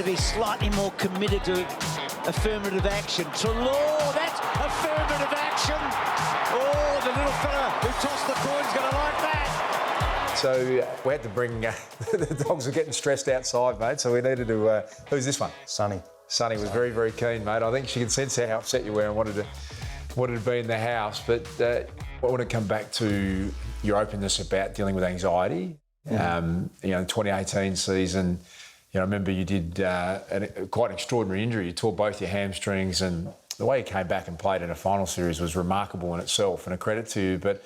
to be slightly more committed to affirmative action. Treloar, that's affirmative action. Oh, the little fella who tossed the coin's going to like that. So we had to bring, the dogs were getting stressed outside, mate, so we needed to, who's this one? Sonny. Sonny was very, very keen, mate. I think she could sense how upset you were and wanted to be in the house. But I want to come back to your openness about dealing with anxiety. You know, the 2018 season, you know, I remember you did quite an extraordinary injury. You tore both your hamstrings, and the way you came back and played in a final series was remarkable in itself and a credit to you. But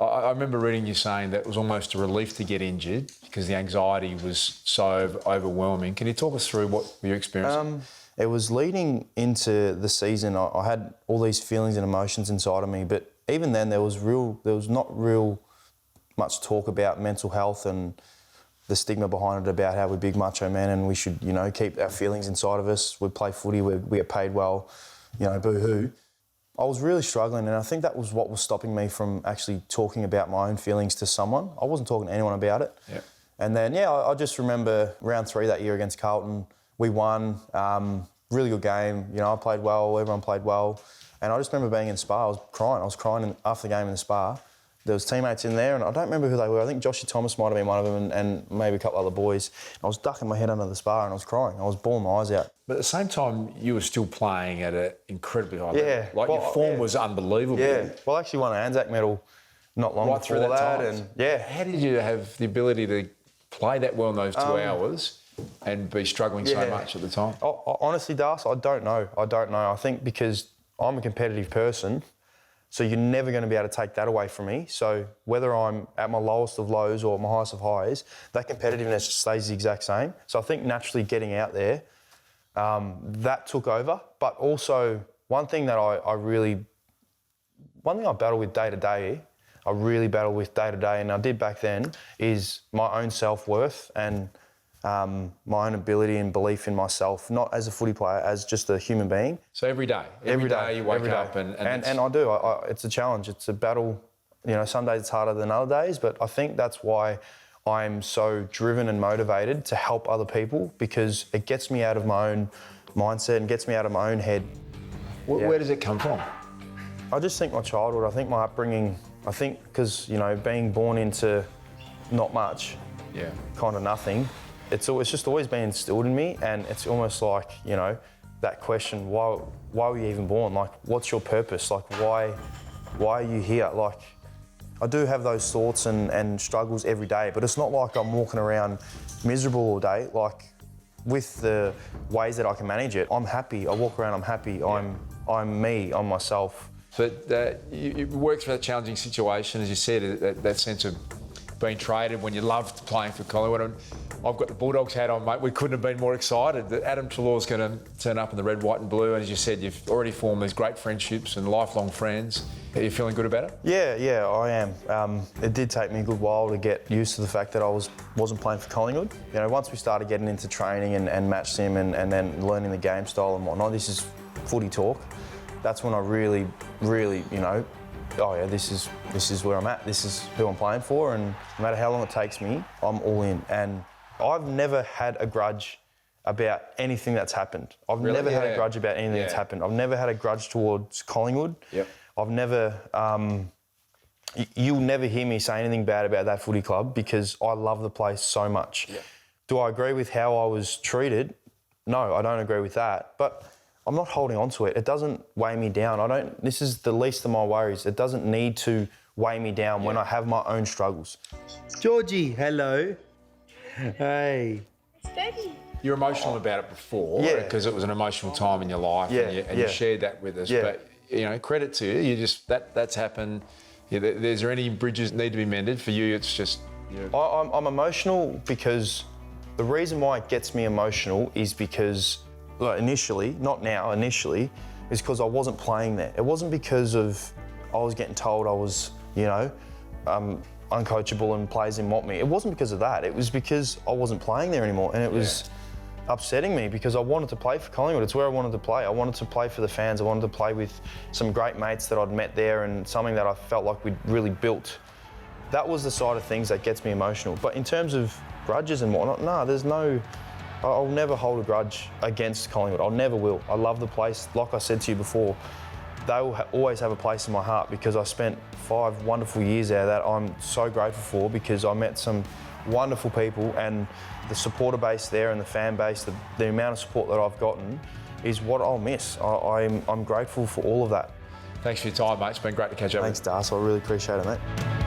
I remember reading you saying that it was almost a relief to get injured because the anxiety was so overwhelming. Can you talk us through what your experience? It was leading into the season. I had all these feelings and emotions inside of me, but even then there was not real much talk about mental health and the stigma behind it about how we're big macho men and we should, you know, keep our feelings inside of us. We play footy, we get paid well, you know, boo-hoo. I was really struggling, and I think that was what was stopping me from actually talking about my own feelings to someone. I wasn't talking to anyone about it. Yeah. And then, I just remember round 3 that year against Carlton, we won, really good game. You know, I played well, everyone played well. And I just remember being in Spa, I was crying after the game in the Spa. There was teammates in there, and I don't remember who they were. I think Joshy Thomas might have been one of them, and maybe a couple other boys. I was ducking my head under the Spa and I was crying. I was bawling my eyes out. But at the same time, you were still playing at an incredibly high level. Yeah. Like, your form was unbelievable. Yeah. Well, I actually won an Anzac medal not long Right before through that time. And yeah. How did you have the ability to play that well in those 2 hours and be struggling so much at the time? Honestly, Das, I don't know. I think because I'm a competitive person, so you're never going to be able to take that away from me. So whether I'm at my lowest of lows or my highest of highs, that competitiveness just stays the exact same. So I think naturally getting out there, that took over. But also one thing I battle with day to day, and I did back then, is my own self-worth and my own ability and belief in myself, not as a footy player, as just a human being. So every day you wake up and I do. It's a challenge. It's a battle. You know, some days it's harder than other days, but I think that's why I'm so driven and motivated to help other people, because it gets me out of my own mindset and gets me out of my own head. Where does it come from? I just think my childhood, I think my upbringing, I think because, you know, being born into not much, kind of nothing, it's just always been instilled in me, and it's almost like, you know, that question, why were you even born? Like, what's your purpose? Like, why are you here? Like, I do have those thoughts and struggles every day, but it's not like I'm walking around miserable all day. Like, with the ways that I can manage it, I'm happy. I walk around, I'm happy. I'm me, I'm myself. But you worked through that challenging situation, as you said, that sense of being traded when you loved playing for Collingwood. And I've got the Bulldogs hat on, mate. We couldn't have been more excited that Adam Treloar is going to turn up in the red, white and blue. And as you said, you've already formed these great friendships and lifelong friends. Are you feeling good about it? Yeah, I am. It did take me a good while to get used to the fact that I wasn't playing for Collingwood. You know, once we started getting into training and match sim and then learning the game style and whatnot, this is footy talk. That's when I really, you know, this is where I'm at. This is who I'm playing for, and no matter how long it takes me, I'm all in. And I've never had a grudge about anything that's happened. I've never had a grudge about anything that's happened. I've never had a grudge towards Collingwood. Yep. I've never, you'll never hear me say anything bad about that footy club because I love the place so much. Yep. Do I agree with how I was treated? No, I don't agree with that. But I'm not holding on to it. It doesn't weigh me down. This is the least of my worries. It doesn't need to weigh me down when I have my own struggles. Georgie, hello. Hey. Steady. You're emotional about it before, because it was an emotional time in your life, and you shared that with us. But you know, credit to you. You just that's happened. Is there any bridges that need to be mended for you? It's just. I'm emotional because the reason why it gets me emotional is because initially, not now, initially, is because I wasn't playing there. It wasn't because of I was getting told I was, you know, uncoachable and players didn't want me. It wasn't because of that. It was because I wasn't playing there anymore, and it was upsetting me because I wanted to play for Collingwood. It's where I wanted to play. I wanted to play for the fans. I wanted to play with some great mates that I'd met there and something that I felt like we'd really built. That was the side of things that gets me emotional. But in terms of grudges and whatnot, no, there's no I'll never hold a grudge against Collingwood. I never will. I love the place. Like I said to you before, they will always have a place in my heart because I spent 5 wonderful years there that I'm so grateful for because I met some wonderful people, and the supporter base there and the fan base, the amount of support that I've gotten is what I'll miss. I'm grateful for all of that. Thanks for your time, mate. It's been great to catch up. Thanks, Darcy. I really appreciate it, mate.